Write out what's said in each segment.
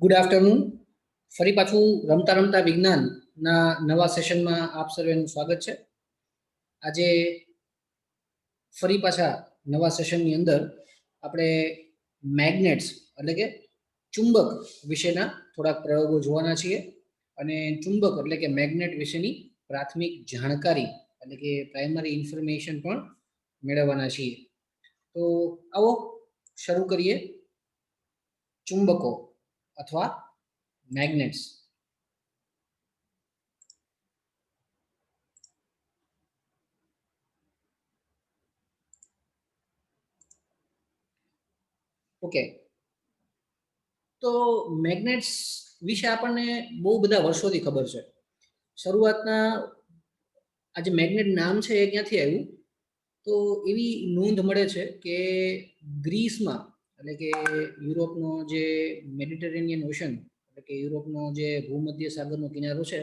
Good afternoon. ફરી પાછું રમતા રમતા વિજ્ઞાનના નવા સેશનમાં આપ સર્વેનું સ્વાગત છે. આજે ફરી પાછા નવા સેશનની અંદર આપણે મેગ્નેટ્સ એટલે કે ચુંબક વિશેના થોડાક પ્રયોગો જોવાના છીએ અને ચુંબક એટલે કે મેગ્નેટ વિશેની પ્રાથમિક જાણકારી એટલે કે પ્રાઇમરી ઇન્ફોર્મેશન પણ મેળવવાના છીએ. તો આવો શરૂ કરીએ. ચુંબકો અથવા મેગ્નેટ્સ. ઓકે, તો મેગ્નેટ્સ વિશે આપણને બહુ બધા વર્ષોથી ખબર છે. શરૂઆતના આ જે મેગ્નેટ નામ છે એ ક્યાંથી આવ્યું? તો એવી નોંધ મળે છે કે ગ્રીસમાં એટલે કે યુરોપનો જે મેડિટેરેનિયન ઓશન એટલે કે યુરોપનો જે ભૂમધ્ય સાગરનો કિનારો છે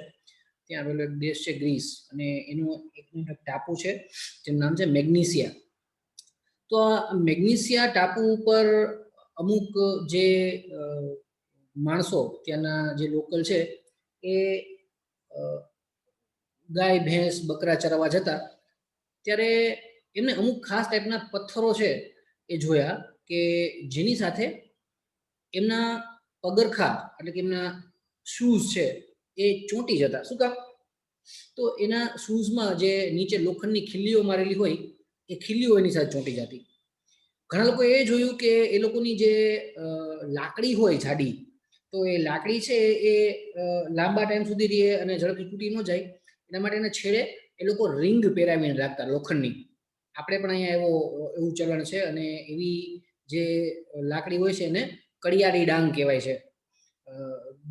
ત્યાં આવેલો એક દેશ છે ગ્રીસ, અને એનું એક ટાપુ છે જેનું નામ છે મેગ્નેશિયા. તો આ મેગ્નેશિયા ટાપુ ઉપર અમુક જે માણસો ત્યાંના જે લોકલ છે એ ગાય ભેંસ બકરા ચરાવવા જતા ત્યારે એમને અમુક ખાસ ટાઈપના પથ્થરો છે એ જોયા કે જેની સાથે એમના પગરખા એટલે કે એમના શૂઝ છે એ ચોંટી જતા. શું કામ? તો એના શૂઝમાં જે નીચે લોખંડની ખીલ્લીઓ મારેલી હોય એ ખીલ્લીઓ એની સાથે ચોંટી જતી. ઘણા લોકો એ જોયું કે એ લોકોની જે લાકડી હોય જાડી, તો એ લાકડી છે એ લાંબા ટાઈમ સુધી રહે અને ઝડપથી તૂટી ન જાય એના માટે એના છેડે એ લોકો રિંગ પહેરાવીને રાખતા લોખંડની. આપણે પણ અહીંયા એવું ચલણ છે, અને એવી જે લાકડી હોય છે એને કડિયાળી ડાંગ કહેવાય છે.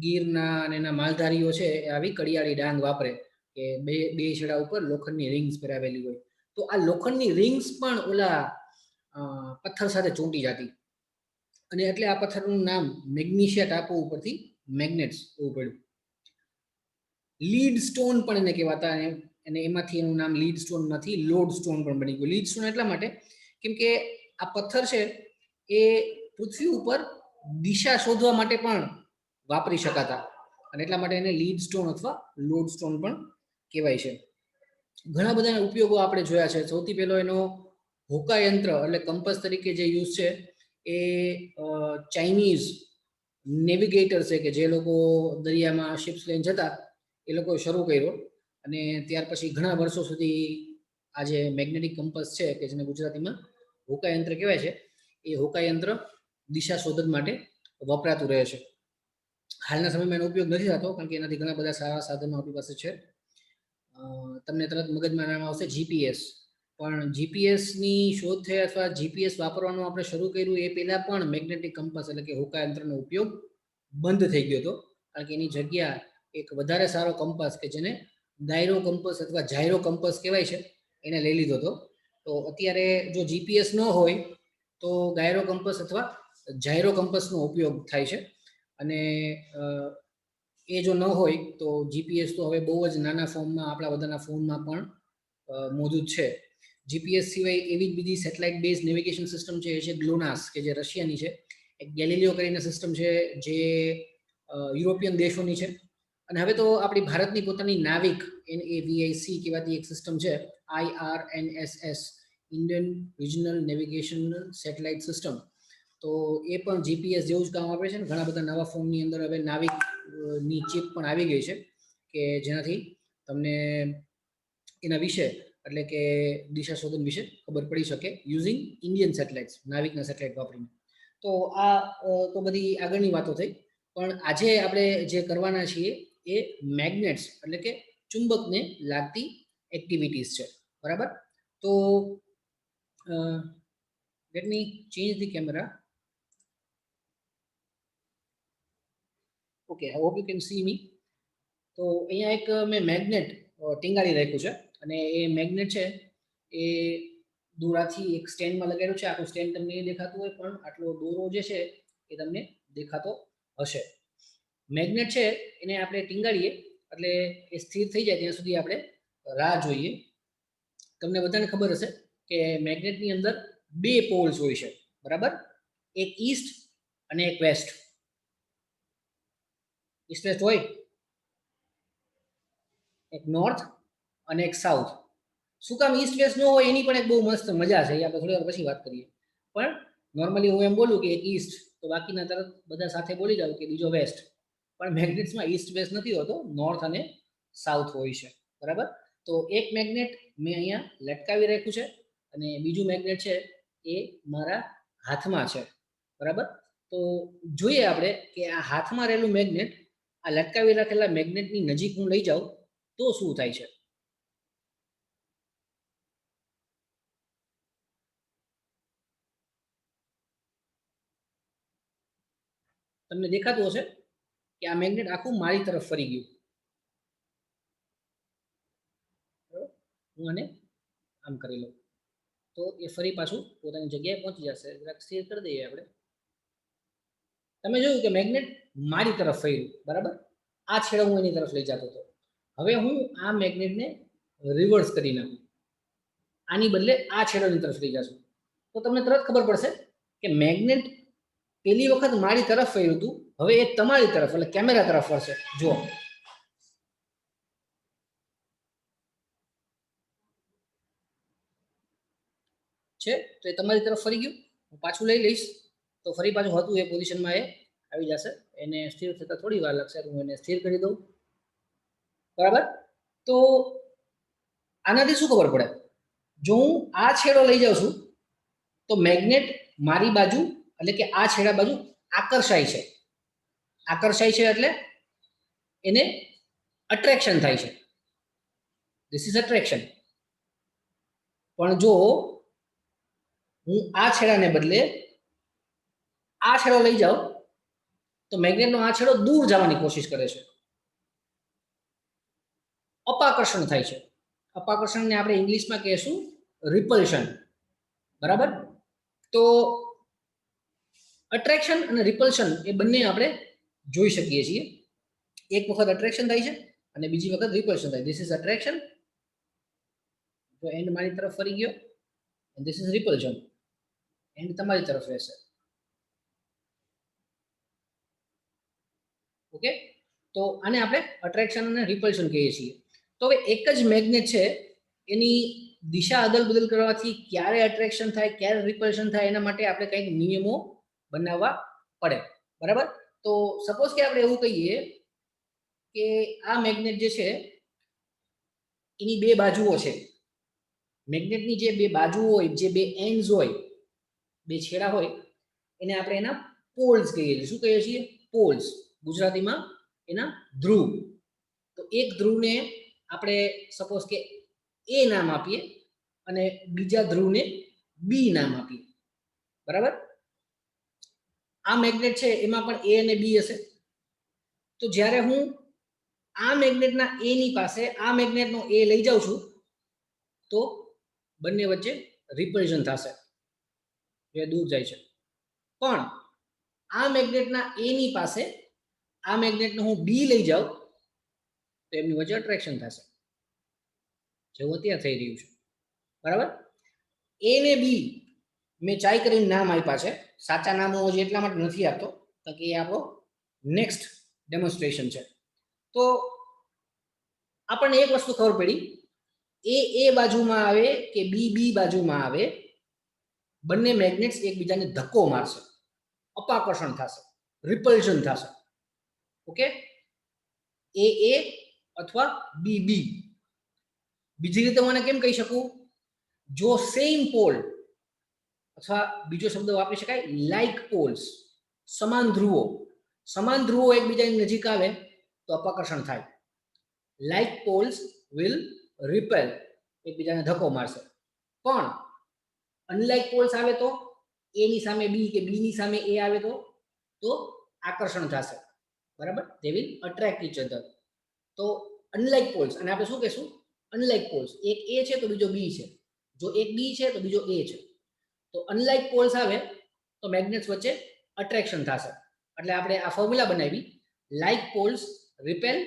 ગીરના અને એના માલધારીઓ છે એ આવી કડિયાળી ડાંગ વાપરે કે બે છેડા ઉપર લોખંડની રિંગ્સ પહેરાવેલી હોય. તો આ લોખંડની રિંગ્સ પણ ઓલા પથ્થર સાથે ચોંટી જતી, અને એટલે આ પથ્થરનું નામ મેગ્નેશિયા ટાપુ ઉપરથી મેગ્નેટ્સ એવું પડ્યું. લીડ સ્ટોન પણ એને કહેવાતા, અને એમાંથી એનું નામ લીડ સ્ટોનમાંથી લોડ સ્ટોન પણ બની ગયું. લીડ સ્ટોન એટલા માટે કેમ કે આ પથ્થર છે એ પૃથ્વી ઉપર દિશા શોધવા માટે પણ વાપરી શકાતા, અને એટલા માટે એને લીડ સ્ટોન અથવા લોડ સ્ટોન પણ કહેવાય છે. ઘણા બધા ઉપયોગો આપણે જોયા છે. સૌથી પહેલો એનો હોકા યંત્ર એટલે કંપસ તરીકે જે યુઝ છે એ ચાઇનીઝ નેવિગેટર છે કે જે લોકો દરિયામાં શિપ્સ લઈને જતા એ લોકો શરૂ કર્યો, અને ત્યાર પછી ઘણા વર્ષો સુધી આ જે મેગ્નેટિક કંપસ છે કે જેને ગુજરાતીમાં હોકા યંત્ર કહેવાય છે, એ હોકા યંત્ર દિશા શોધન માટે વપરાતું રહે છે. હાલના સમયમાં એનો ઉપયોગ નથી થતો કારણ કે એનાથી ઘણા બધા સારા સાધનો આપણી પાસે છે. તમને તરત મગજમાં નામ આવશે જીપીએસ, પણ જીપીએસની શોધ થઈ અથવા જીપીએસ વાપરવાનું આપણે શરૂ કર્યું એ પહેલાં પણ મેગ્નેટિક કંપસ એટલે કે હોકા યંત્રનો ઉપયોગ બંધ થઈ ગયો હતો, કારણ કે એની જગ્યા એક વધારે સારો કંપાસ કે જેને ગાયરો કંપસ અથવા જાયરો કંપસ કહેવાય છે એને લઈ લીધો હતો. તો અત્યારે જો જીપીએસ ન હોય તો ગાયરો કંપસ અથવા જાયરો કંપસનો ઉપયોગ થાય છે, અને એ જો ન હોય તો જીપીએસ તો હવે બહુ જ નાના ફોર્મમાં આપણા બધાના ફોનમાં પણ મોજૂદ છે. જીપીએસ સિવાય એવી જ બીજી સેટેલાઇટ બેઝ નેવિગેશન સિસ્ટમ છે એ છે ગ્લોનાસ કે જે રશિયાની છે. એક ગેલિલિયો કરીને સિસ્ટમ છે જે યુરોપિયન દેશોની છે, અને હવે તો આપણી ભારતની પોતાની નાવિક NAVIC કહેવાતી એક સિસ્ટમ છે IRNSS Indian regional navigation satellite system. તો એ પણ જીપીએસ જેવું જ કામ આપે છે ને ઘણા બધા નવા ફોનની અંદર હવે નાવિકની ચિપ પણ આવી ગઈ છે કે જેનાથી તમને એના વિશે એટલે કે દિશા શોધન વિશે ખબર પડી શકે યુઝિંગ ઇન્ડિયન સેટેલાઇટ્સ, નાવિકના સેટેલાઇટ વાપરીને. તો આ તો બધી આગળની વાતો થઈ, પણ આજે આપણે જે કરવાના છીએ એ મેગ્નેટ્સ એટલે કે ચુંબકને લાગતી એક્ટિવિટીઝ છે, બરાબર? તો let me change the camera. Okay, I hope you can see me. તો અહીંયા એક મેં મેગ્નેટ ટીંગાડી રાખ્યું છે, અને એ મેગ્નેટ છે એ દોરાથી એક સ્ટેન્ડમાં લગાડ્યું છે. આખું સ્ટેન્ડ તમને નહીં દેખાતું હોય, પણ આટલો દોરો જે છે એ તમને દેખાતો હશે. મેગ્નેટ છે એને આપણે ટીંગાડીએ એટલે એ સ્થિર થઈ જાય ત્યાં સુધી આપણે રાહ જોઈએ. તમને બધાને ખબર હશે કે મેગ્નેટની અંદર બે પોલ્સ હોય છે, બરાબર? એક ઈસ્ટ અને એક વેસ્ટ. ઈસ્ટ વેસ્ટ હોય, એક નોર્થ અને એક સાઉથ. શું કામ ઈસ્ટ વેસ્ટ ન હોય એની પણ એક બહુ મસ્ત મજા છે, એ આપણે થોડી વાર પછી વાત કરીએ. પણ નોર્મલી હું એમ બોલું કે એક ઈસ્ટ તો બાકીના તરત બધા સાથે બોલી જાવ કે બીજો વેસ્ટ, પણ મેગ્નેટ્સમાં ઈસ્ટ વેસ્ટ નથી હોતો, નોર્થ અને સાઉથ હોય છે, બરાબર. તો એક મેગ્નેટ મેં અહીંયા લટકાવી રાખ્યું છે અને બીજું મેગ્નેટ છે એ મારા હાથમાં છે, બરાબર. તો જોઈએ આપણે કે આ હાથમાં રહેલું મેગ્નેટ આ લટકાવી રાખેલા મેગ્નેટની નજીક હું લઈ જાઉં તો શું થાય છે. તમને દેખાતું હશે કે આ મેગ્નેટ આખું મારી તરફ ફરી ગયું. હું આને આમ કરી લઉં તો એ ફરી પાછું પોતાની જગ્યાએ પહોંચી જશે. જરાક સ્થિર કરી દઈએ આપણે. તમે જોયું કે મેગ્નેટ મારી તરફ ફર્યું, બરાબર. આ છેડો હું એની તરફ લઈ જતો હતો. હવે હું આ મેગ્નેટને રિવર્સ કરી નાખું, આની બદલે આ છેડોની તરફ લઈ જશું તો તમને તરત ખબર પડશે કે મેગ્નેટ પેલી વખત મારી તરફ ફર્યું હતું, હવે એ તમારી તરફ એટલે કેમેરા તરફ ફરશે. જુઓ, છે તો એ તમારી તરફ ફરી ગયું. હું પાછું લઈ લઈશ તો ફરી પાછું હતું એ પોઝિશનમાં એ આવી જશે. એને સ્થિર થતાં થોડી વાર લાગશે, હું એને સ્થિર કરી દઉં, બરાબર. તો આનાથી શું ખબર પડે, જો હું આ છેડો લઈ જાઉં છું તો મેગ્નેટ મારી બાજુ એટલે કે આ છેડા બાજુ આકર્ષાય છે. આકર્ષાય છે એટલે એને અટ્રેક્શન થાય છે. This is attraction. પણ જો હું આ છેડાને બદલે આ છેડો લઈ જાઉં તો મેગ્નેટનો આ છેડો દૂર જવાની કોશિશ કરે છે, અપાકર્ષણ થાય છે. અપાકર્ષણને આપણે ઇંગ્લિશમાં કહીશું રિપલ્શન, બરાબર. તો અટ્રેક્શન અને રિપલ્શન એ બંને આપણે જોઈ શકીએ છીએ. એક વખત અટ્રેક્શન થાય છે અને બીજી વખત રિપલ્શન થાય. ધીસ ઇઝ અટ્રેક્શન, તો એન્ડ મારી તરફ ફરી ગયો, એન્ડ ધીસ ઇઝ રિપલ્શન, એન્ડ તમારી તરફ રહેશે. ઓકે, તો આને આપણે અટ્રેક્શન અને રિપલ્શન કહીએ છીએ. તો હવે એક જ મેગ્નેટ છે, એની દિશા અદલ બદલ કરવાથી ક્યારે અટ્રેક્શન થાય ક્યારે રિપલ્શન થાય એના માટે આપણે કંઈક નિયમો બનાવવા પડે, બરાબર. તો સપોઝ કે આપણે એવું કહીએ કે આ મેગ્નેટ જે છે એની બે બાજુઓ છે. મેગ્નેટની જે બે બાજુઓ હોય, જે બે એન્ડ્સ હોય, બે છેડા હોય, એને આપણે એના પોલ્સ કહીએ છીએ. શું કહીએ છીએ? પોલ્સ. ગુજરાતીમાં એના ધ્રુવ. તો એક ધ્રુવને આપણે સપોઝ કે એ નામ આપીએ અને બીજા ધ્રુવને બી નામ આપીએ, બરાબર. આ મેગ્નેટ છે એમાં પણ એ અને બી હશે. તો જ્યારે હું આ મેગ્નેટના એ ની પાસે આ મેગ્નેટનો એ લઈ જાઉં છું તો બંને વચ્ચે રિપલ્શન થશે, જે દૂર જાય છે. પણ આ મેગ્નેટના એ ની પાસે આ મેગ્નેટનો હું બી લઈ જાઉં તો એમની વચ્ચે અટ્રેક્શન થશે, જેવું અત્યારે થઈ રહ્યું છે, બરાબર. એ ને બી મેં ચાઈ કરીને નામ આપ્યા છે. સાચા નામો હજી એટલા માટે નથી આપતો કારણ કે એ આપણો નેક્સ્ટ ડેમોન્સ્ટ્રેશન છે. તો આપણને એક વસ્તુ ખબર પડી, એ બાજુમાં આવે કે બી બાજુમાં આવે, બંને મેગ્નેટ્સ એકબીજાને ધક્કો મારશે, અપાકર્ષણ થશે, રિપલ્શન થશે. ઓકે, એ અથવા બી. બીજી રીતે હું કેમ કહી શકું, જો સેમ પોલ અથવા બીજો શબ્દ વાપરી શકાય લાઇક પોલ્સ, સમાન ધ્રુવો, સમાન ધ્રુવો એકબીજાની નજીક આવે તો અપાકર્ષણ થાય. લાઇક પોલ્સ વિલ રિપેલ, એકબીજાને ધક્કો મારશે. પણ અનલાઇક પોલ્સ આવે તો એ ની સામે બી કે બી ની સામે એ આવે તો આકર્ષણ થશે, બરાબર. They will attract each other. તો અનલાઇક પોલ્સ, અને આપણે શું કહેશું? Unlike poles. એક એ છે તો બીજો બી છે, જો એક બી છે તો બીજો એ છે. તો અનલાઇક પોલ્સ આવે તો મેગ્નેટ્સ વચ્ચે અટ્રેક્શન થશે. એટલે આપણે આ ફોર્મ્યુલા બનાવી, like poles repel,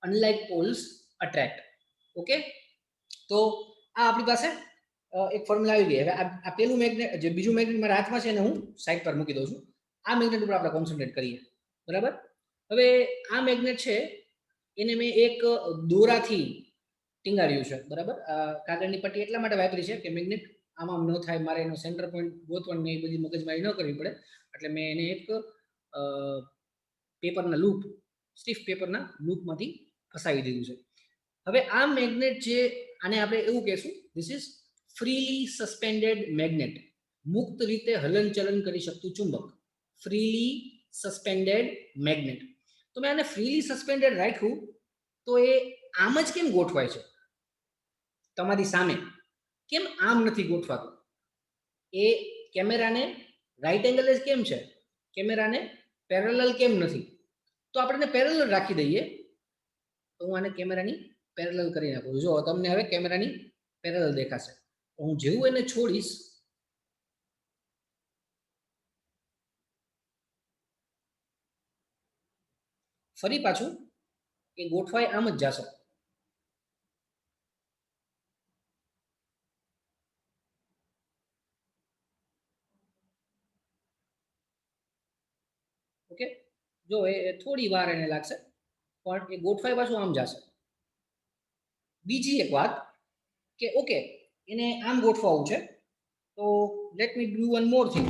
unlike poles attract. Okay, તો આ આપણી પાસે એક ફોર્મ્યુલા આવી ગઈ. હવે આ પેલું મેગ્નેટ, જે બીજું મેગ્નેટ મારા હાથમાં છે એને હું સાઈડ પર મૂકી દઉં છું. આ મેગ્નેટ ઉપર આપણે કોન્સન્ટ્રેટ કરીએ, બરાબર. હવે આ મેગ્નેટ છે એને મેં એક દોરાથી ટીંગાડ્યું છે, બરાબર. કાગળની પટ્ટી એટલા માટે વાપરી છે કે મેગ્નેટ આમ ન થાય, મારે એનો સેન્ટર પોઈન્ટ ગોતવાની એ બધી મગજમારી ન કરવી પડે, એટલે મેં એને એક પેપરના લૂપ, સ્ટીફ પેપરના લૂપમાંથી ફસાવી દીધું છે. હવે આ મેગ્નેટ જે, આને આપણે એવું કહેશું, this is freely suspended magnet, મુક્ત રીતે હલનચલન કરી શકતું ચુંબક, ફ્રીલી સસ્પેન્ડેડ મેગ્નેટ. તો મેં આને ફ્રીલી સસ્પેન્ડેડ રાખ્યું, તો એ આમ જ કેમ ગોઠવાય છે તમારી સામે? કેમ આમ નથી ગોઠવાતું? એ કેમેરાને રાઈટ એંગલ જ કેમ છે? કેમેરાને પેરેલલ કેમ નથી? તો આપણે પેરેલલ રાખી દઈએ. તો હું આને કેમેરાની પેરેલલ કરી નાખું. જો તમને હવે કેમેરાની પેરેલલ દેખાશે. હું જેવું એને છોડીશ, ફરી પાછું એ ગોઠવાય આમ જ જશે. ઓકે, જો એ થોડી વાર એને લાગશે, પણ એ ગોઠવાય પાછું આમ જશે. બીજી એક વાત કે ઓકે, એને આમ ગોઠવાવું છે, તો let me do one more thing.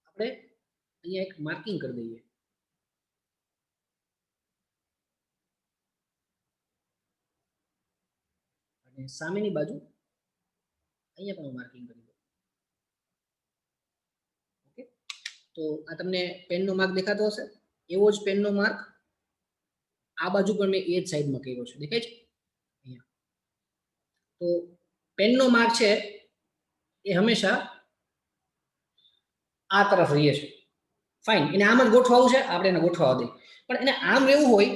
આપણે અહીંયા એક માર્કિંગ કરી દઈએ. અને સામેની બાજુ અહીંયા પણ માર્કિંગ કરી દઉં. ઓકે, તો આ તમને પેનનો માર્ક દેખાતો હશે. એવો જ પેનનો માર્ક આ બાજુ પણ મેં એ જ સાઈડમાં કર્યો છે, દેખાય છે અહીંયા. તો પેનનો માર્ક છે એ હંમેશા આ તરફ રહીએ છે. ફાઇન, એને આમ જ ગોઠવાવું છે, આપણે એને ગોઠવા દઈએ. પણ એને આમ રહેવું હોય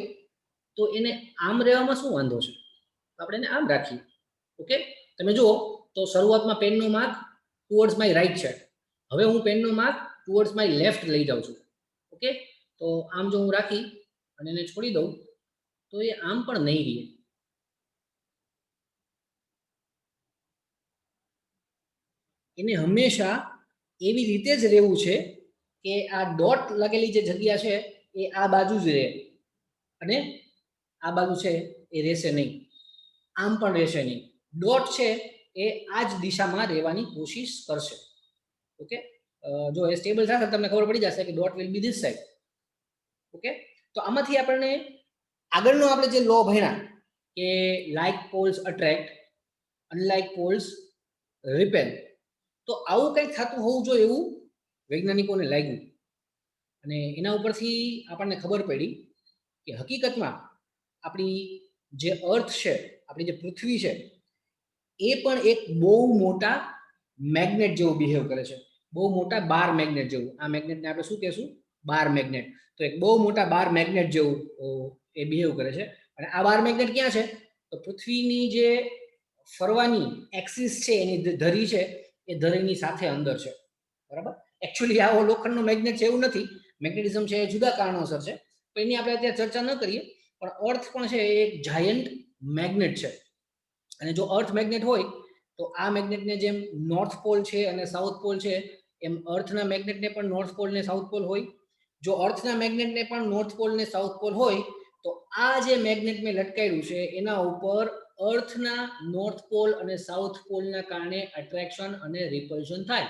તો એને આમ રહેવામાં શું વાંધો છે? આપણે એને આમ રાખીએ. ઓકે, તમે જુઓ તો શરૂઆતમાં પેનનો માર્ક ટુવર્ડ્સ માય રાઈટ છે. હવે હું પેનનો માર્ક ટુવર્ડ્સ માય લેફ્ટ લઈ જાઉં છું. ઓકે, તો આમ જો હું રાખી અને એને છોડી દઉં તો એ આમ પણ નહીં રહે. એને હંમેશા એવી રીતે જ રહેવું છે કે આ ડોટ લગેલી જે જગ્યા છે એ આ બાજુ જ રહે, અને આ બાજુ છે એ રહેશે નહીં, આમ પણ રહેશે નહીં. ડોટ છે એ આ જ દિશામાં રહેવાની કોશિશ કરશે. ઓકે, જો એ સ્ટેબલ થશે તમને ખબર પડી જશે કે dot will be this side. Okay, તો આમાંથી આપણને આગળનો આપણે જે લો ભણ્યા કે like poles attract, unlike poles repel, તો આવું કંઈક થતું હોવું જોઈએ એવું વૈજ્ઞાનિકોને લાગ્યું. અને એના ઉપરથી આપણને ખબર પડી કે હકીકતમાં આપણી જે અર્થ છે, આપણી જે પૃથ્વી છે, એ પણ એક બહુ મોટા મેગ્નેટ જેવું બિહેવ કરે છે. બહુ મોટા બાર મેગ્નેટ જેવું. આ મેગ્નેટને આપણે શું કહેશું? Bar magnet. તો એક બહુ મોટા બાર મેગ્નેટ જેવું એ બિહેવ કરે છે. અને આ બાર મેગ્નેટ ક્યાં છે? તો પૃથ્વીની જે ફરવાની એક્સિસ છે, એની ધરી છે, એ ધરીની સાથે અંદર છે. બરાબર. એકચ્યુઅલી આવો લોખંડનો મેગ્નેટ છે એવું નથી. મેગ્નેટિઝમ છે એ જુદા કારણોસર છે, તો એની આપણે અત્યારે ચર્ચા ન કરીએ. પણ અર્થ પણ છે એ એક જાયન્ટ મેગ્નેટ છે. અને જો અર્થ મેગ્નેટ હોય તો આ મેગ્નેટને જેમ નોર્થ પોલ છે અને સાઉથ પોલ છે, એમ અર્થના મેગ્નેટને પણ નોર્થ પોલ ને સાઉથ પોલ હોય. જો અર્થના મેગ્નેટને પણ નોર્થ પોલ ને સાઉથ પોલ હોય, તો આ જે મેગ્નેટ મેં લટકાવ્યું છે એના ઉપર અર્થના નોર્થ પોલ અને સાઉથ પોલના કારણે એટ્રેક્શન અને રિપલ્શન થાય.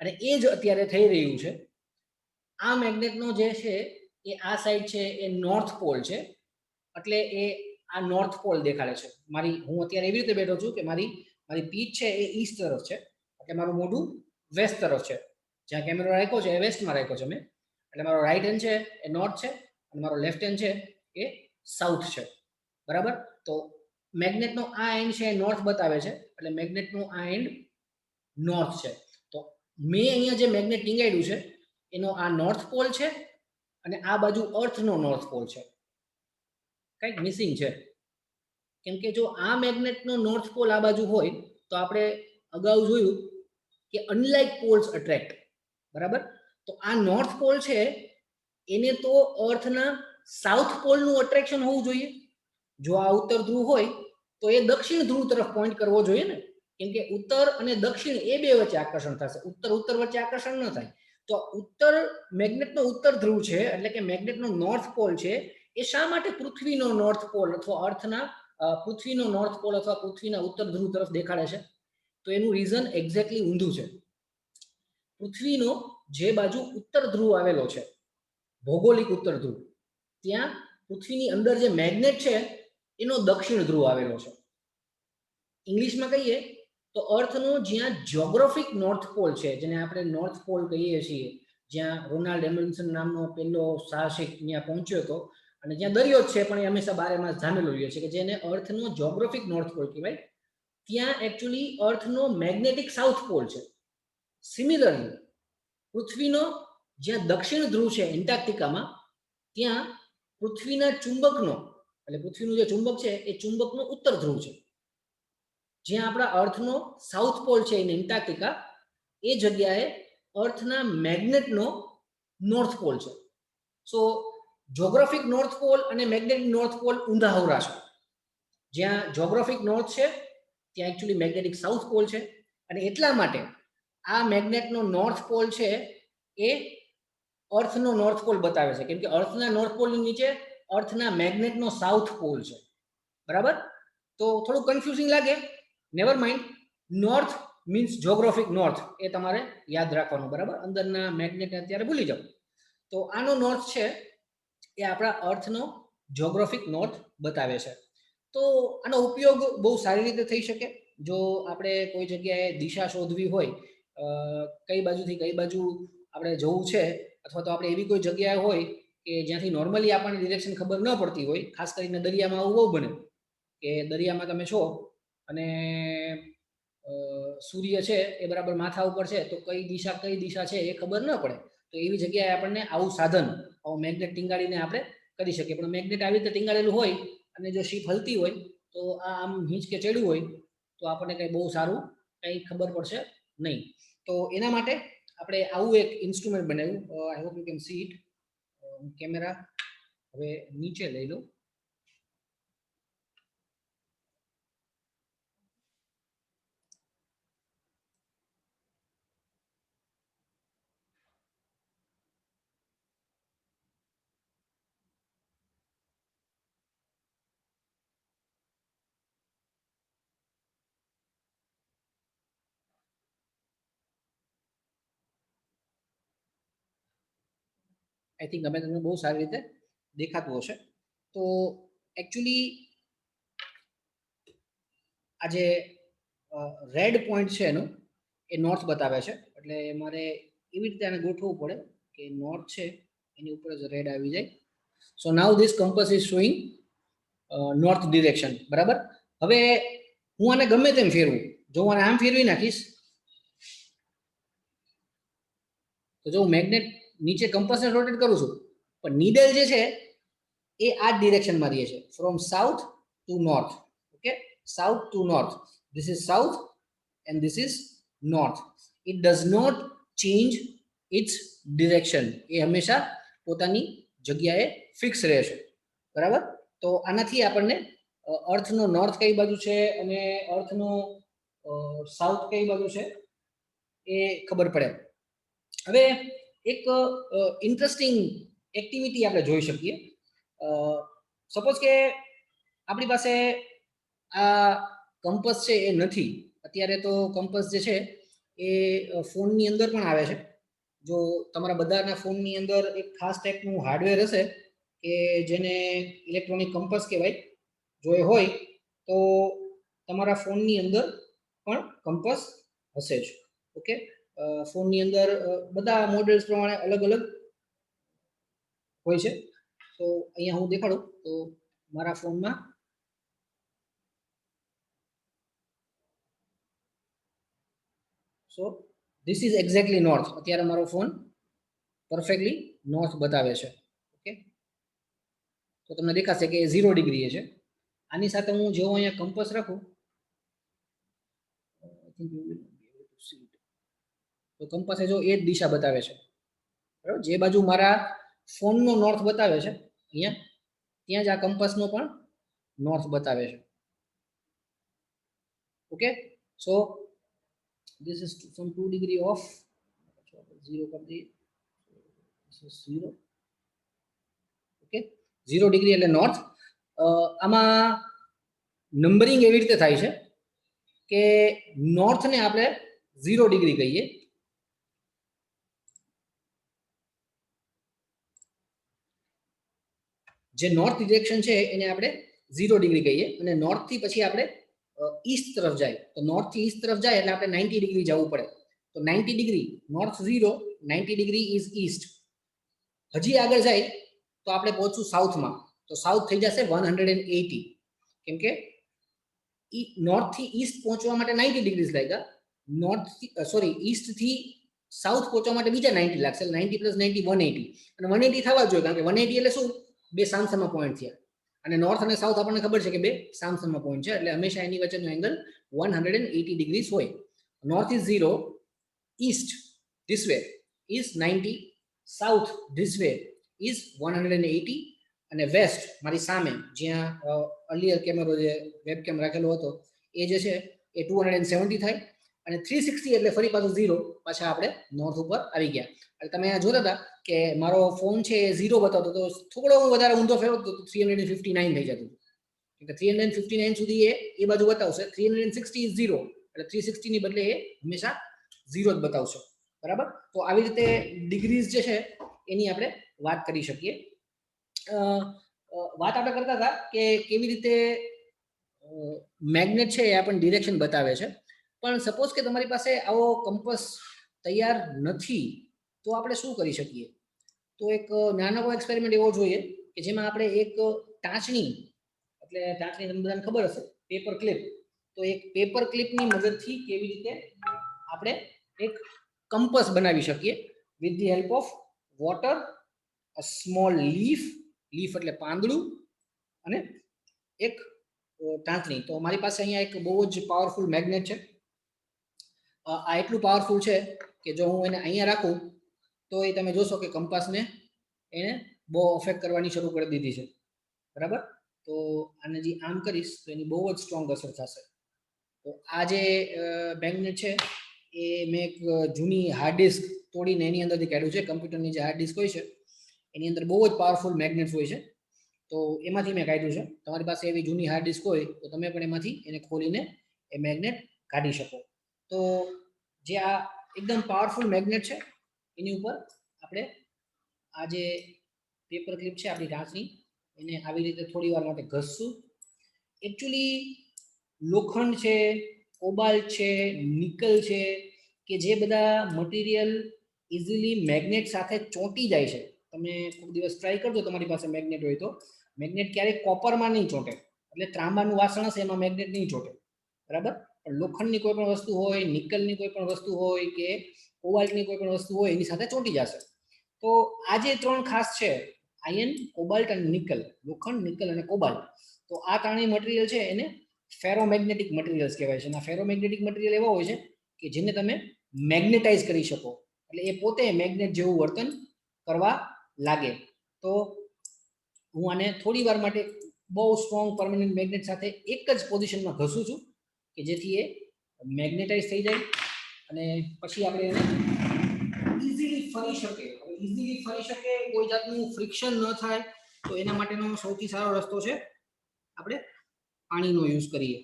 અને એ જ અત્યારે થઈ રહ્યું છે. આ મેગ્નેટનો જે છે એ આ સાઈડ છે એ નોર્થ પોલ છે, એટલે એ આ નોર્થ પોલ દેખાડે છે. હું અત્યારે એવી રીતે બેઠો છું કે મારી પીઠ છે એ ઈસ્ટ તરફ છે, એટલે મારું મોઢું વેસ્ટ તરફ છે. જ્યાં કેમેરો રાખ્યો છે એ વેસ્ટમાં રાખ્યો છે મેં, એટલે મારો રાઈટ હેન્ડ છે એ નોર્થ છે અને મારો લેફ્ટ હેન્ડ છે એ સાઉથ છે. બરાબર. તો મેગ્નેટનો આ એન્ડ છે એ નોર્થ બતાવે છે, એટલે મેગ્નેટનો આ એન્ડ નોર્થ છે. તો મેં અહીંયા જે મેગ્નેટ ટીંગાડ્યું છે એનો આ નોર્થ પોલ છે, અને આ બાજુ અર્થનો નોર્થ પોલ છે. કંઈક મિસિંગ છે. કેમ કે જો આ મેગ્નેટનો નોર્થ પોલ આ બાજુ હોય તો આપણે અગાઉ જોયું કે અનલાઇક પોલ્સ અટ્રેક્ટ. બરાબર. તો આ નોર્થ પોલ છે એને તો અર્થના સાઉથ પોલનું અટ્રેક્શન હોવું જોઈએ. જો આ ઉત્તર ધ્રુવ હોય તો એ દક્ષિણ ધ્રુવ તરફ પોઈન્ટ કરવો જોઈએ ને, કેમ કે ઉત્તર અને દક્ષિણ એ બે વચ્ચે આકર્ષણ થશે, ઉત્તર ઉત્તર વચ્ચે આકર્ષણ ન થાય. તો ઉત્તર મેગ્નેટનો ઉત્તર ધ્રુવ છે, એટલે કે મેગ્નેટનો નોર્થ પોલ છે, એ શા માટે પૃથ્વીનો નોર્થ પોલ અથવા અર્થના પૃથ્વીનો નોર્થ પોલ અથવા પૃથ્વીના ઉત્તર ધ્રુવ તરફ દેખાડે છે? તો એનું રીઝન એક્ઝેક્ટલી ઊંધું છે. પૃથ્વીનો જે બાજુ ઉત્તર ધ્રુવ આવેલો છે, ભૌગોલિક ઉત્તર ધ્રુવ, ત્યાં પૃથ્વીની અંદર જે મેગ્નેટ છે એનો દક્ષિણ ધ્રુવ આવેલો છે. ઇંગ્લિશમાં કહીએ તો અર્થનો જ્યાં જ્યોગ્રાફિક નોર્થ પોલ છે, જેને આપણે નોર્થ પોલ કહીએ છીએ, જ્યાં રોનાલ્ડ એમ્બન્સન નામનો પહેલો સાહસિક ત્યાં પહોંચ્યો હતો, અને જ્યાં દરિયો જ છે પણ એ હંમેશા બારેમાસ જામેલો રહે છે, કે જેને અર્થનો જ્યોગ્રાફિક નોર્થ પોલ કહેવાય, ત્યાં એકચ્યુઅલી અર્થનો મેગ્નેટિક સાઉથ પોલ છે. સિમિલરલી પૃથ્વીનો જ્યાં દક્ષિણ ધ્રુવ છે એન્ટાર્કટિકામાં, ત્યાં પૃથ્વીના ચુંબકનો, એટલે પૃથ્વીનું જે ચુંબક છે એ ચુંબકનો ઉત્તર ધ્રુવ છે. જ્યાં આપણા અર્થનો સાઉથ પોલ છે ઇન એન્ટાર્કટિકા, એ જગ્યાએ અર્થના મેગ્નેટનો નોર્થ પોલ છે. સો જ્યોગ્રાફિક નોર્થ પોલ અને મેગ્નેટિક નોર્થ પોલ ઊંધા અવરા છે. જ્યાં જ્યોગ્રાફિક નોર્થ છે ત્યાં એકચ્યુઅલી મેગ્નેટિક સાઉથ પોલ છે, અને એટલા માટે આ મેગ્નેટનો નોર્થ પોલ છે એ અર્થનો નોર્થ પોલ બતાવે છે, કેમ કે અર્થના નોર્થ પોલની નીચે અર્થના મેગ્નેટનો સાઉથ પોલ છે. બરાબર? તો થોડું કન્ફ્યુઝિંગ લાગે, never mind. North means geographic north, એ તમારે યાદ રાખવાનું. બરાબર? અંદરના મેગ્નેટ અત્યારે ભૂલી જાઓ. તો આનો નોર્થ છે એ આપણા અર્થનો જ્યોગ્રાફિક નોર્થ બતાવે છે. તો આનો ઉપયોગ બહુ સારી રીતે થઈ શકે. જો આપણે કોઈ જગ્યાએ દિશા શોધવી હોય, કઈ બાજુથી કઈ બાજુ આપણે જવું છે, અથવા તો આપણે એવી કોઈ જગ્યાએ હોય કે જ્યાંથી નોર્મલી આપણને ડિરેક્શન ખબર ન પડતી હોય, ખાસ કરીને દરિયામાં આવું બહુ બને કે દરિયામાં તમે છો અને સૂર્ય છે એ બરાબર માથા ઉપર છે, તો કઈ દિશા છે એ ખબર ન પડે. તો એવી જગ્યાએ આપણને આવું સાધન, આવું મેગ્નેટ ટીંગાડીને આપણે કરી શકીએ. પણ મેગ્નેટ આવી રીતે ટીંગાડેલું હોય અને જો શીપ હલતી હોય તો આ આમ હિંચકે ચડ્યું હોય તો આપણને કંઈ બહુ સારું કંઈ ખબર પડશે નહીં. તો એના માટે આપણે આવું એક ઇન્સ્ટ્રુમેન્ટ બનાવ્યું. I hope you can see it. Camera હવે નીચે લઈ લો. આઈ થિંક અમે તમને બહુ સારી રીતે દેખાતું હશે. તો એકચ્યુઅલી આ જે રેડ પોઈન્ટ છે એનું એ નોર્થ બતાવે છે, એટલે મારે એવી રીતે આને ગોઠવવું પડે કે નોર્થ છે એની ઉપર જ રેડ આવી જાય. So now this compass is showing north direction. બરાબર? હવે હું આને ગમે તેમ ફેરવું, જો હું આને આમ ફેરવી નાખીશ તો જો હું મેગ્નેટ નીચે કમ્પસને રોટેટ કરું છું, પણ નીડલ જે છે એ આ ડિરેક્શનમાં રહે છે, from south to north. Okay, south to north. This is south and this is north. It does not change its direction. એ હંમેશા પોતાની જગ્યાએ ફિક્સ રહેશે. બરાબર? તો આનાથી આપણને અર્થનો નોર્થ કઈ બાજુ છે અને અર્થનો સાઉથ કઈ બાજુ છે એ ખબર પડે. હવે એક ઇન્ટરેસ્ટિંગ એક્ટિવિટી આપણે જોઈ શકીએ. સપોઝ કે આપણી પાસે આ કમ્પસ છે એ નથી. અત્યારે તો કમ્પસ જે છે એ ફોનની અંદર પણ આવે છે. જો તમારા બધાના ફોનની અંદર એક ખાસ ટાઈપનું હાર્ડવેર હશે કે જેને ઇલેક્ટ્રોનિક કમ્પસ કહેવાય. જો એ હોય તો તમારા ફોનની અંદર પણ કમ્પસ હશે જ. ઓકે, ફોનની અંદર બધા મોડેલ્સ પ્રમાણે અલગ અલગ હોય છે. તો અહીંયા હું દેખાડું તો મારા ફોનમાં so this is exactly north. અત્યારે મારો ફોન પરફેક્ટલી નોર્થ બતાવે છે. ઓકે, તો તમને દેખાશે કે 0 ડિગ્રી છે. આની સાથે હું જેવો અહીંયા કમ્પસ રાખું તો કમ્પસે જો એ જ દિશા બતાવે છે. બરાબર? જે બાજુ મારા ફોનનો નોર્થ બતાવે છે અહીંયા, ત્યાં જ આ કમ્પસનો પણ નોર્થ બતાવે છે. Okay, so this is some 2 degree off, 0 कर दिए, this is 0. ઓકે, 0 ડિગ્રી એટલે નોર્થ. આમાં નંબરિંગ એવી રીતે થાય છે કે નોર્થને આપણે 0 ડિગ્રી કહીએ, જે નોર્થ ડિરેક્શન છે એને આપણે 0 ડિગ્રી કહીએ, અને નોર્થથી પછી આપણે ઈસ્ટ તરફ જાય, તો નોર્થથી ઈસ્ટ તરફ જાય એટલે આપણે 90 ડિગ્રી જવું પડે. તો 90 degree north 0, 90 degree is East. હજી આગળ જાય તો આપણે પહોંચશું સાઉથમાં, તો સાઉથ થઈ જશે 180, કેમ કે નોર્થથી ઈસ્ટ પહોંચવા માટે 90 ડિગ્રીઝ લાગ્યા, ઈસ્ટથી સાઉથ પહોંચવા માટે બીજા 90 લાગશે, 90 પ્લસ 90 180, અને 180 થવા જોઈએ, કારણ કે 180 એટલે શું, બે સામસામા પોઈન્ટ થયા, અને નોર્થ અને સાઉથ આપણને ખબર છે કે બે સામસામા પોઈન્ટ છે, એટલે હંમેશા એની વચ્ચેનો એંગલ 180 ડિગ્રીઝ હોય. North is 0, East this way is 90, south this way is 180, અને વેસ્ટ મારી સામે જ્યાં અર્લિયર કેમેરો જે વેબકેમ રાખેલો હતો એ જે છે એ 270 થાય, અને 360 એટલે ફરી પાછું 0, પાછા આપણે નોર્થ ઉપર આવી ગયા. એટલે તમે અહીંયા જોતા હતા કે મારો ફોન છે એ 0 બતાવતો, તો થોડો હું વધારે ઊંધો ફેરવતો તો 359 થઈ જતું, એટલે 359 સુધી એ બાજુ બતાવશે, 360 ઇઝ 0, એટલે 360 ની બદલે એ હંમેશા 0 જ બતાવશે. બરાબર, તો આવી રીતે ડિગ્રીઝ જે છે એની આપણે વાત કરી શકીએ. વાત આપણે કરતા હતા કે કેવી રીતે મેગ્નેટ છે એ આપણને ડિરેક્શન બતાવે છે, પણ સપોઝ કે તમારી પાસે આવો કંપાસ તૈયાર નથી, તો આપણે શું કરી શકીએ? તો એક નાનો એક્સપેરિમેન્ટ એવો જોઈએ કે જેમાં આપણે એક ટાંચણી, એટલે ટાંચણી તમને બધાને ખબર હશે, પેપર ક્લિપ, તો એક પેપર ક્લિપની મદદથી કેવી રીતે આપણે એક કંપાસ બનાવી શકીએ with the help of water, a small leaf એટલે પાંદડું, અને એક ટાંચણી. તો મારી પાસે અહીંયા એક બહુ જ પાવરફુલ મેગ્નેટ છે. આ એટલું પાવરફુલ છે કે જો હું એને અહીંયા રાખું તો એ તમે જોશો કે કંપાસને એને બહુ અફેક્ટ કરવાની શરૂ કરી દીધી છે. બરાબર, તો આને જે આમ કરીશ તો એની બહુ જ સ્ટ્રોંગ અસર થશે. તો આ જે મેગ્નેટ છે એ મેં એક જૂની હાર્ડ ડિસ્ક તોડીને એની અંદરથી કાઢ્યું છે. કમ્પ્યુટરની જે હાર્ડ ડિસ્ક હોય છે એની અંદર બહુ જ પાવરફુલ મેગ્નેટ્સ હોય છે, તો એમાંથી મેં કાઢ્યું છે. તમારી પાસે એવી જૂની હાર્ડ ડિસ્ક હોય તો તમે પણ એમાંથી એને ખોલીને એ મેગ્નેટ કાઢી શકો. તો જે આ એકદમ પાવરફુલ મેગ્નેટ છે એની ઉપર આપણે આ જે પેપર ક્લિપ છે આપણી ટાંચણી, એને આવી રીતે થોડી વાર માટે ઘસશું. એકચ્યુઅલી લોખંડ છે, કોબાલ્ટ છે, નિકલ છે, કે જે બધા મટીરિયલ ઇઝીલી મેગ્નેટ સાથે ચોંટી જાય છે. તમે ખૂબ દિવસ ટ્રાય કરજો, તમારી પાસે મેગ્નેટ હોય તો. મેગ્નેટ ક્યારેક કોપરમાં નહીં ચોંટે, એટલે ત્રાંબાનું વાસણ હશે એમાં મેગ્નેટ નહીં ચોંટે. બરાબર, પણ લોખંડની કોઈ પણ વસ્તુ હોય, નિકલની કોઈ પણ વસ્તુ હોય, કે કોબાલ્ટની કોઈ પણ વસ્તુ હોય, એની સાથે ચોંટી જશે. તો આ જે ત્રણ ખાસ છે, આયર્ન, કોબાલ્ટ અને નિકલ, લોખંડ, નિકલ અને કોબાલ્ટ, તો આ ત્રણેય મટીરિયલ છે એને ફેરોમેગ્નેટિક મટીરિયલ્સ કહેવાય છે. અને ફેરોમેગ્નેટિક મટીરિયલ એવા હોય છે કે જેને તમે મેગ્નેટાઇઝ કરી શકો, એટલે એ પોતે મેગ્નેટ જેવું વર્તન કરવા લાગે. તો હું આને થોડી વાર માટે બહુ સ્ટ્રોંગ પરમેનન્ટ મેગ્નેટ સાથે એક જ પોઝિશનમાં ઘસું છું કે જેથી એ મેગ્નેટાઇઝ થઈ જાય, અને પછી આપણે એને ઇઝીલી ફરી શકે. ઇઝીલી ફરી શકે, કોઈ જાતનું ફ્રિક્શન ન થાય, તો એના માટેનો સૌથી સારો રસ્તો છે આપણે પાણીનો યુઝ કરીએ.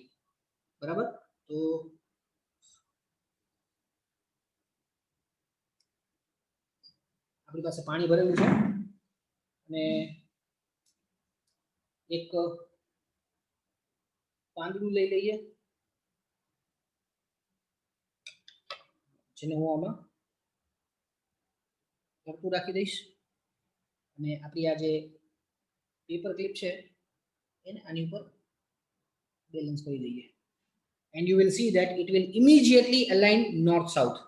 બરાબર, તો આપણી પાસે પાણી ભરેલું છે, અને એક પાંદડું લઈ લઈએ જેને હું આમાં ભરતું રાખી દઈશ, અને આપણી આ જે પેપર ક્લિપ છે એને આની ઉપર બેલેન્સ કરી દઈએ, and you will see that it will immediately align north south.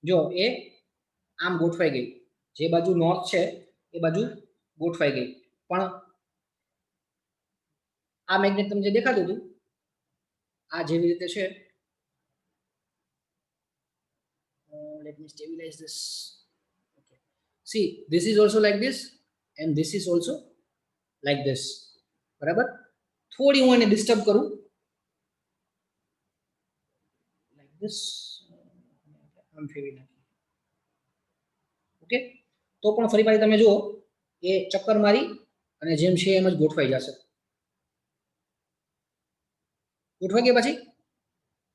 જો એ આમ ગોઠવાઈ ગઈ, જે બાજુ નોર્થ છે એ બાજુ ગોઠવાઈ ગઈ. પણ આ મેગ્નેટ તમને જે દેખાતું હતું આ જેવી રીતે છે, let me stabilize this. Okay, see, this is also like this and this is also like this. બરાબર, થોડી હું એને ડિસ્ટર્બ કરું લાઈક ધીસ, આમ ફેરવી નાખી. ઓકે, તો પણ ફરી પાછી તમે જુઓ એ ચક્કર મારી અને જેમ છે એમ જ ગોઠવાઈ જશે. ગોઠવાઈ ગયા પછી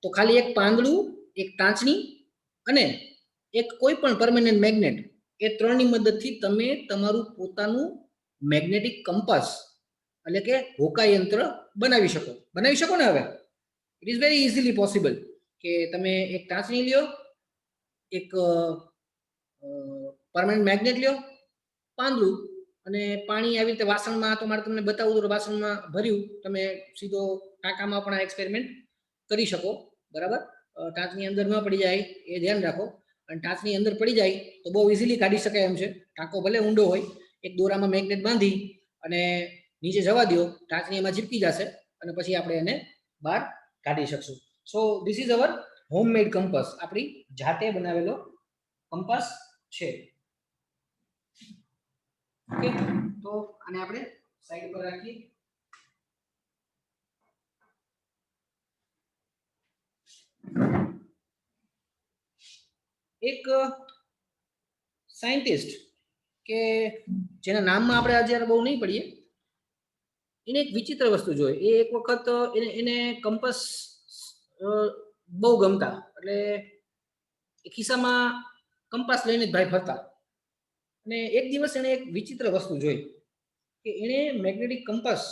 તો ખાલી એક પાંદડું, એક ટાંચણી અને એક કોઈ પણ પરમેનન્ટ મેગ્નેટ, એ ત્રણની મદદથી તમે તમારું પોતાનું મેગ્નેટિક કંપાસ એટલે કે હોકા યંત્ર બનાવી શકો ને. હવે it is very easily possible કે તમે એક ટાંચણી લ્યો, એક પરમેનન્ટ મેગ્નેટ લ્યો, પાંદડું અને પાણી આવી રીતે વાસણમાં, તો મારે તમને બતાવું તો વાસણમાં ભર્યું, તમે સીધો ટાંકામાં પણ આ એક્સપેરિમેન્ટ કરી શકો. બરાબર, ટાંચની અંદર ન પડી જાય એ ધ્યાન રાખો. અને ટાંચની અંદર પડી જાય તો બહુ ઇઝીલી કાઢી શકાય એમ છે. ટાંકો ભલે ઊંડો હોય, એક દોરામાં મેગ્નેટ બાંધી અને નીચે જવા દો, ટાંચણી એમાં ચીપકી જશે અને પછી આપણે એને બહાર કાઢી શકશું. So this is our homemade compass, આપણી જાતે બનાવેલો કંપાસ છે. ઓકે, તો આને આપણે સાઈડ પર રાખીએ. એક સાયન્ટિસ્ટ કે જેના નામમાં આપણે આજે બહુ નહીં પડીએ, એને એક વિચિત્ર વસ્તુ જોઈ. એ એક વખત એને કંપાસ બહુ ગમતા, એટલે એ ખિસ્સામાં કંપાસ લઈને જ ભાઈ ફરતા. અને એક દિવસ એને એક વિચિત્ર વસ્તુ જોઈ કે એને મેગ્નેટિક કંપાસ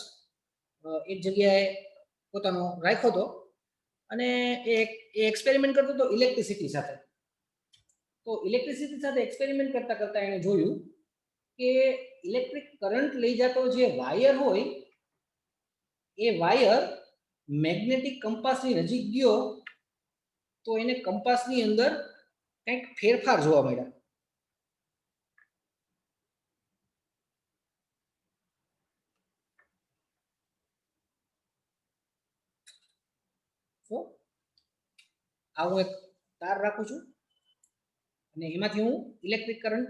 એક જગ્યાએ પોતાનો રાખ્યો હતો અને એ એક્સપેરિમેન્ટ કરતો હતો ઇલેક્ટ્રિસિટી સાથે. તો ઇલેક્ટ્રિસિટી સાથે એક્સપેરિમેન્ટ કરતા કરતા એને જોયું કે ઇલેક્ટ્રિક કરંટ લઈ જતો જે વાયર હોય, એ વાયર મેગ્નેટિક કંપાસની નજીક ગયો તો એને કંપાસની અંદર કંઈક ફેરફાર જોવા મળ્યા. તો આ હું એક તાર રાખું છું અને એમાંથી હું ઇલેક્ટ્રિક કરંટ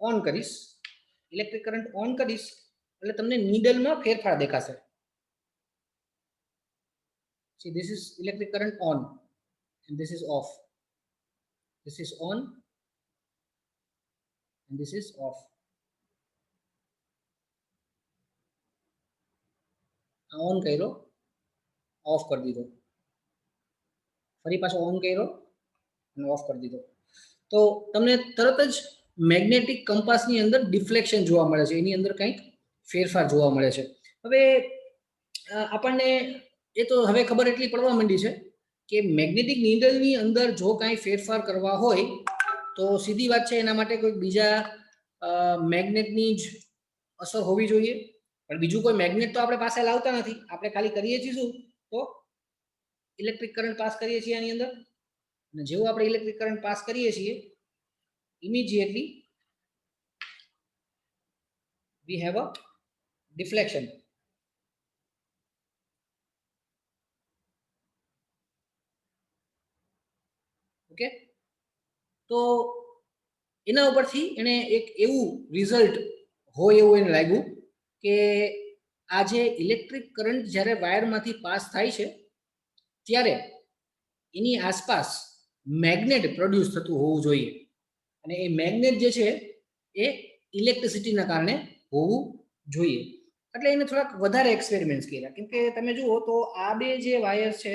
ઓન કરીશ. ઇલેક્ટ્રિક કરંટ ઓન કરીશ એટલે તમને નીડલમાં ફેરફાર દેખાશે. See, this is electric current on and this is off. This is on and this is off. On કર્યો, ઓફ કરી દીધો, ફરી પાછો ઓન કર્યો અને ઓફ કરી દીધો. તો તમને તરત જ મેગ્નેટિક કંપાસની અંદર ડિફ્લેક્શન જોવા મળે છે, એની અંદર કંઈક ફેરફાર જોવા મળે છે. હવે આપણને એ તો હવે ખબર એટલી પડવા માંડી છે કે મેગ્નેટિક નીડલની અંદર જો કાંઈ ફેરફાર કરવા હોય તો સીધી વાત છે, એના માટે કોઈ બીજા મેગ્નેટની જ અસર હોવી જોઈએ. પણ બીજું કોઈ મેગ્નેટ તો આપણે પાસે લાવતા નથી. આપણે ખાલી કરીએ છીએ શું, તો ઇલેક્ટ્રિક કરંટ પાસ કરીએ છીએ આની અંદર, અને જેવું આપણે ઇલેક્ટ્રિક કરંટ પાસ કરીએ છીએ immediately we have a deflection. Okay, તો એના ઉપરથી એને એક એવું રિઝલ્ટ હોય એવું એને લાગ્યું કે આ જે ઇલેક્ટ્રિક કરંટ જ્યારે વાયરમાંથી પાસ થાય છે ત્યારે એની આસપાસ મેગ્નેટ પ્રોડ્યુસ થતું હોવું જોઈએ, અને એ મેગ્નેટ જે છે એ ઇલેક્ટ્રિસિટીના કારણે હોવું જોઈએ. એટલે એને થોડાક વધારે એક્સપેરિમેન્ટ્સ કર્યા, કેમ કે તમે જુઓ તો આ બે જે વાયર છે,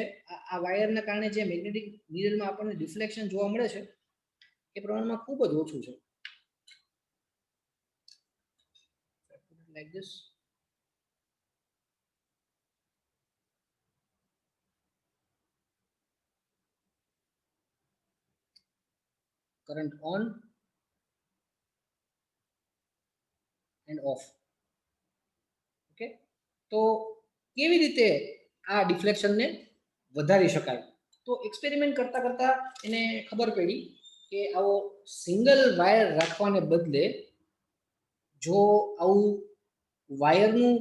આ વાયરના કારણે જે મેગ્નેટિક નીડલમાં આપણને ડિફ્લેક્શન જોવા મળે છે એ પ્રમાણમાં ખૂબ જ ઓછું છે. Like this. Current on end of. Okay, તો કેવી રીતે આ ડિફ્લેક્શનને વધારી શકાય? તો એક્સપેરિમેન્ટ કરતા કરતા એને ખબર પડી કે આવો સિંગલ વાયર રાખવાને બદલે જો આવું વાયરનું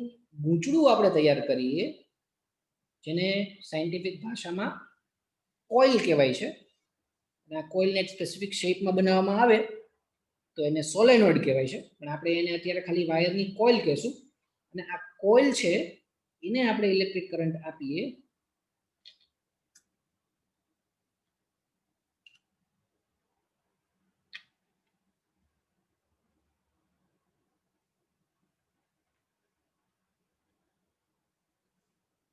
ગૂંચળું આપણે તૈયાર કરીએ, જેને સાયન્ટિફિક ભાષામાં કોઇલ કહેવાય છે, અને આ કોઇલને એક સ્પેસિફિક શેપમાં બનાવવામાં આવે તો એને સોલેનોઇડ કહેવાય છે, પણ આપણે એને અત્યારે ખાલી વાયરની કોઇલ કહેશું. અને આ કોઇલ છે એને આપણે ઇલેક્ટ્રિક કરંટ આપીએ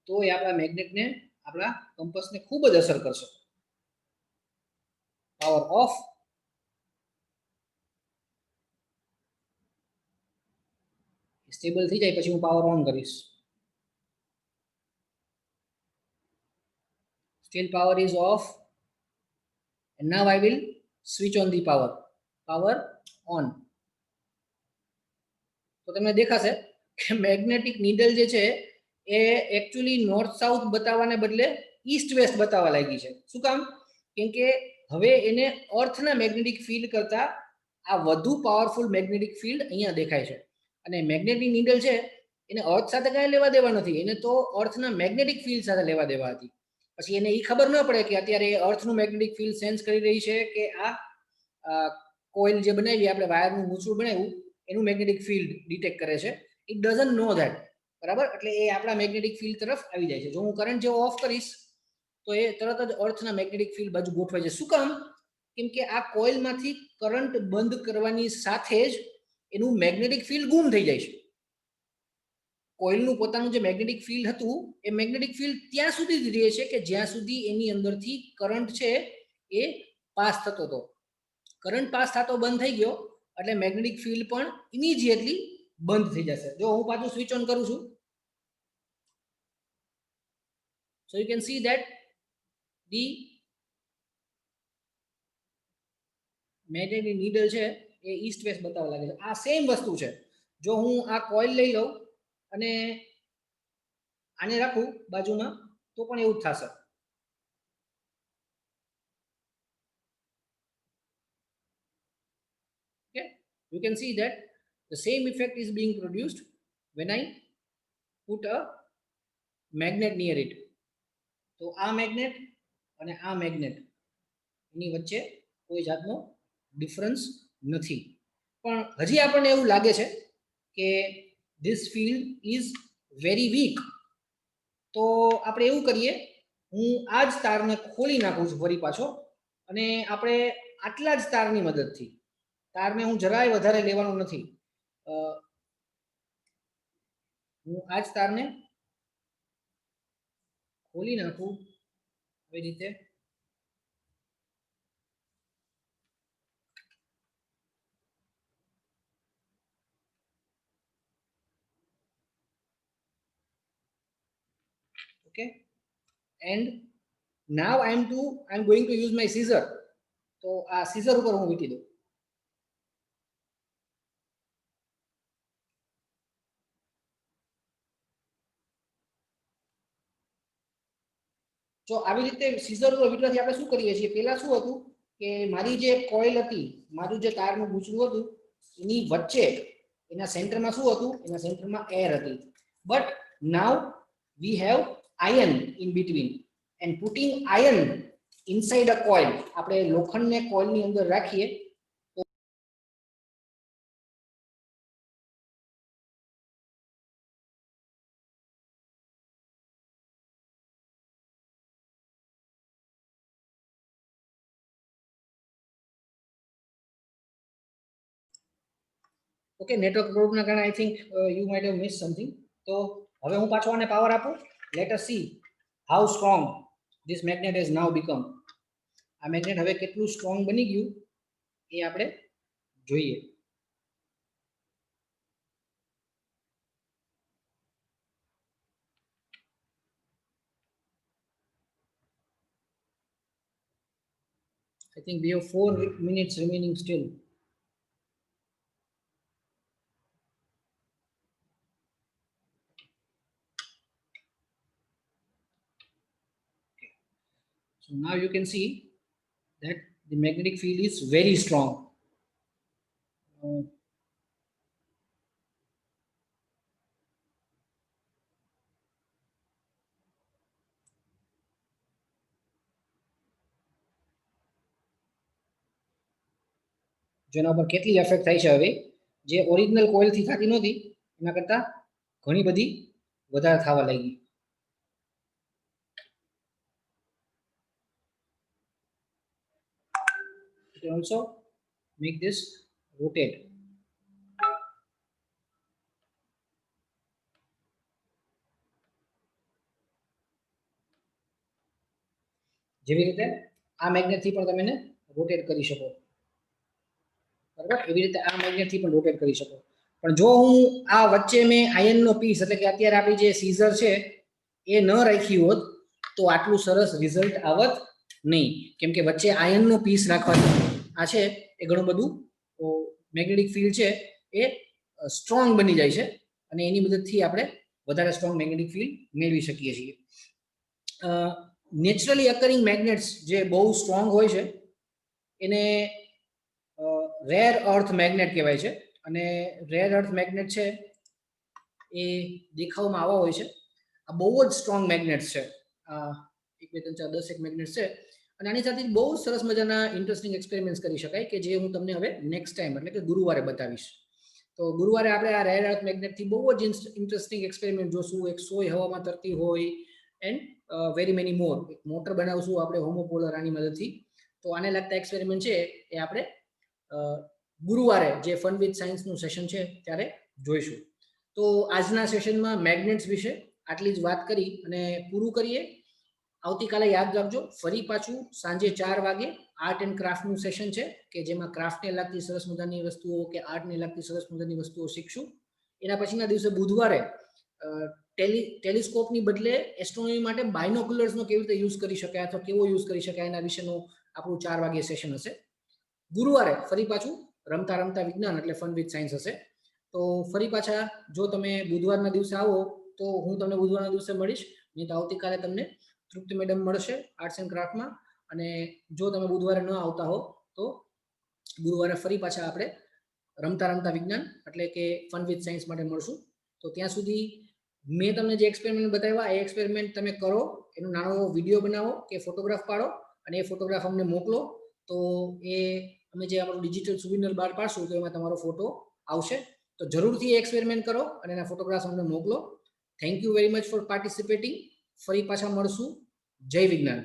તો એ આપણા મેગ્નેટને, આપણા કંપસને ખૂબ જ અસર કરશે. Power of. સ્ટેબલ થઈ જાય પછી હું પાવર ઓન કરીશ. Still power is off, and now I will switch on the power. Power on. તો તમને દેખાશે કે મેગ્નેટિક નીડલ જે છે એ એકચ્યુઅલી નોર્થ સાઉથ બતાવવાને બદલે ઈસ્ટ વેસ્ટ બતાવવા લાગી છે. શું કામ? કેમ કે હવે એને અર્થના મેગ્નેટિક ફિલ્ડ કરતા આ વધુ પાવરફુલ મેગ્નેટિક ફિલ્ડ અહીંયા દેખાય છે. અને મેગ્નેટિક નીડલ છે એને અર્થ સાથે કાંઈ લેવા દેવા નથી, એને તો અર્થના મેગ્નેટિક ફિલ્ડ સાથે લેવા દેવા હતી. પછી એને એ ખબર ન પડે કે અત્યારે અર્થનું મેગ્નેટિક ફિલ્ડ સેન્સ કરી રહી છે કે આ કોઇલ જે બનાવી આપણે વાયરનું મૂછડું બનાવ્યું એનું મેગ્નેટિક ફિલ્ડ ડિટેક્ટ કરે છે. It doesn't know that. બરાબર? એટલે એ આપણા મેગ્નેટિક ફિલ્ડ તરફ આવી જાય છે. જો હું કરંટ જેવો ઓફ કરીશ તો એ તરત જ અર્થના મેગ્નેટિક ફિલ્ડ બાજુ ગોઠવાય છે. શું કામ? કેમ કે આ કોઇલમાંથી કરંટ બંધ કરવાની સાથે જ એનું મેગ્નેટિક ફિલ્ડ ગુમ થઈ જાય છે. કોઇલનું પોતાનું જે મેગ્નેટિક ફિલ્ડ હતું એ મેગ્નેટિક ફિલ્ડ ત્યાં સુધી જ રહે છે કે જ્યાં સુધી એની અંદરથી કરંટ છે એ પાસ થતો હતો. કરંટ પાસ થતો બંધ થઈ ગયો એટલે મેગ્નેટિક ફિલ્ડ પણ ઇમિડિયેટલી બંધ થઈ જશે. જો હું પાછું સ્વિચ ઓન કરું છું, so you can see that the magnetic needle છે એ ઈસ્ટ વેસ્ટ બતાવવા લાગે છે. આ સેમ વસ્તુ છે. જો હું આ કોઇલ લઈ લઉં અને આને રાખું બાજુમાં તો પણ એવું જ થશે. Okay, you can see that the same effect is being produced when I put a magnet near it. તો આ મેગ્નેટ અને આ મેગ્નેટ એની વચ્ચે કોઈ જાતનો ડિફરન્સ નથી. પણ હજી આપણને એવું લાગે છે કે this field is very weak. તો આપણે એવું કરીએ, હું આ જ તારને ખોલી નાખું છું ફરી પાછો, અને આપણે આટલા જ તારની મદદથી, તારને હું જરાય વધારે લેવાનું નથી, હું આ જ તારને ખોલી નાખું આવી રીતે. Okay, and now I'm going to use my scissor. તો આ scissor ઉપર હું મૂકી દઉં. જો આવી રીતે scissor ઉપર વીટવાથી આપણે શું કરીએ છીએ, પહેલા શું હતું કે મારી જે કોઇલ હતી, મારું જે તારનું ગૂંચળું હતું એની વચ્ચે એના સેન્ટરમાં શું હતું, એના સેન્ટરમાં એર હતી. But now we have iron in between, and putting iron inside a coil. આપણે લોખંડને કોઇલની અંદર રાખીએ તો ઓકે, નેટવર્ક પ્રોબ્લેમના કારણે I think you might have miss something. તો હવે હું પાછો આને પાવર આપું. Let S C how strong this magnet has now become. આ મેગ્નેટ હવે કેટલું સ્ટ્રોંગ બની ગયું એ આપણે જોઈએ. I think we have 4 minutes remaining still. So now you can see that the magnetic field is very strong. જેના ઉપર કેટલી ઇફેક્ટ થાય છે હવે, જે ઓરિજિનલ કોઇલથી થતી નહોતી એના કરતાં ઘણી બધી વધારે થવા લાગી. You can also make this rotate. જેવી રીતે આ મેગ્નેટથી પણ તમે એને રોટેટ કરી શકો, બરાબર. એવી રીતે આ મેગ્નેટથી પણ રોટેટ કરી શકો. પણ જો હું આ વચ્ચે મેં આયનનો પીસ એટલે કે અત્યારે આપણી જે સીઝર છે એ ન રાખી હોત તો આટલું સરસ રિઝલ્ટ આવત નહીં, કેમ કે વચ્ચે આયનનો પીસ રાખવાથી આ છે એ ઘણું બધું મેગ્નેટિક ફિલ્ડ છે એ સ્ટ્રોંગ બની જાય છે અને એની મદદથી આપણે વધારે સ્ટ્રોંગ મેગ્નેટિક ફિલ્ડ મેળવી શકીએ છીએ. નેચરલી અકરિંગ મેગ્નેટ્સ જે બહુ સ્ટ્રોંગ હોય છે એને રેર અર્થ મેગ્નેટ કહેવાય છે. અને રેર અર્થ મેગ્નેટ છે એ દેખાવમાં આવા હોય છે. આ બહુ જ સ્ટ્રોંગ મેગ્નેટ્સ છે. આ 1 2 3 4 10 મેગ્નેટ્સ છે અને આની સાથે બહુ સરસ મજાના ઇન્ટરેસ્ટિંગ એક્સપેરિમેન્ટ્સ કરી શકાય કે જે હું તમને હવે નેક્સ્ટ ટાઈમ એટલે કે ગુરુવારે બતાવીશ. તો ગુરુવારે આપણે આ રેર અર્થ મેગ્નેટથી બહુ જ ઇન્ટરેસ્ટિંગ એક્સપેરિમેન્ટ જોશું. એક સોય હવામાં તરતી હોય એન્ડ વેરી મેની મોર. એક મોટર બનાવશું આપણે હોમોપોલર આની મદદથી. તો આને લગતા એક્સપેરિમેન્ટ છે એ આપણે ગુરુવારે જે ફન વિથ સાયન્સનું સેશન છે ત્યારે જોઈશું. તો આજના સેશનમાં મેગ્નેટ્સ વિશે આટલી જ વાત કરી અને પૂરું કરીએ. આવતીકાલે યાદ રાખજો, ફરી પાછું સાંજે 4 વાગે આર્ટ એન્ડ ક્રાફ્ટનું સેશન છે કે જેમાં ક્રાફ્ટને લગતી સરસ મજાની વસ્તુઓ કે આર્ટને લગતી સરસ મજાની વસ્તુઓ શીખશું. એના પછીના દિવસે બુધવારે ટેલિસ્કોપની બદલે એસ્ટ્રોનોમી માટે બાયનોક્યુલર્સનો કેવી રીતે યુઝ કરી શકાય અથવા કેવો યુઝ કરી શકાય એના વિશેનું આપણું 4 વાગે સેશન હશે. ગુરુવારે ફરી પાછું રમતા રમતા વિજ્ઞાન એટલે ફન વિથ સાયન્સ હશે. તો ફરી પાછા જો તમે બુધવારના દિવસે આવો તો હું તમને બુધવારના દિવસે મળીશ, નહીં તો આવતીકાલે તમને તૃપ્તિ મેડમ મળશે આર્ટ્સ એન્ડ ક્રાફ્ટમાં. અને જો તમે બુધવારે ન આવતા હો તો ગુરુવારે ફરી પાછા આપણે રમતા રમતા વિજ્ઞાન એટલે કે ફન વિથ સાયન્સ માટે મળશું. તો ત્યાં સુધી મેં તમને જે એક્સપેરિમેન્ટ બતાવ્યા એ એક્સપેરિમેન્ટ તમે કરો, એનો નાનો વિડીયો બનાવો કે ફોટોગ્રાફ પાડો અને એ ફોટોગ્રાફ અમને મોકલો. તો એ અમે જે આપણું ડિજિટલ સુવિનર બહાર પાડશું તો એમાં તમારો ફોટો આવશે. તો જરૂરથી એ એક્સપેરિમેન્ટ કરો અને એના ફોટોગ્રાફ્સ અમને મોકલો. Thank you very much for participating. ફરી પાછા મળશું. જય વિજ્ઞાન.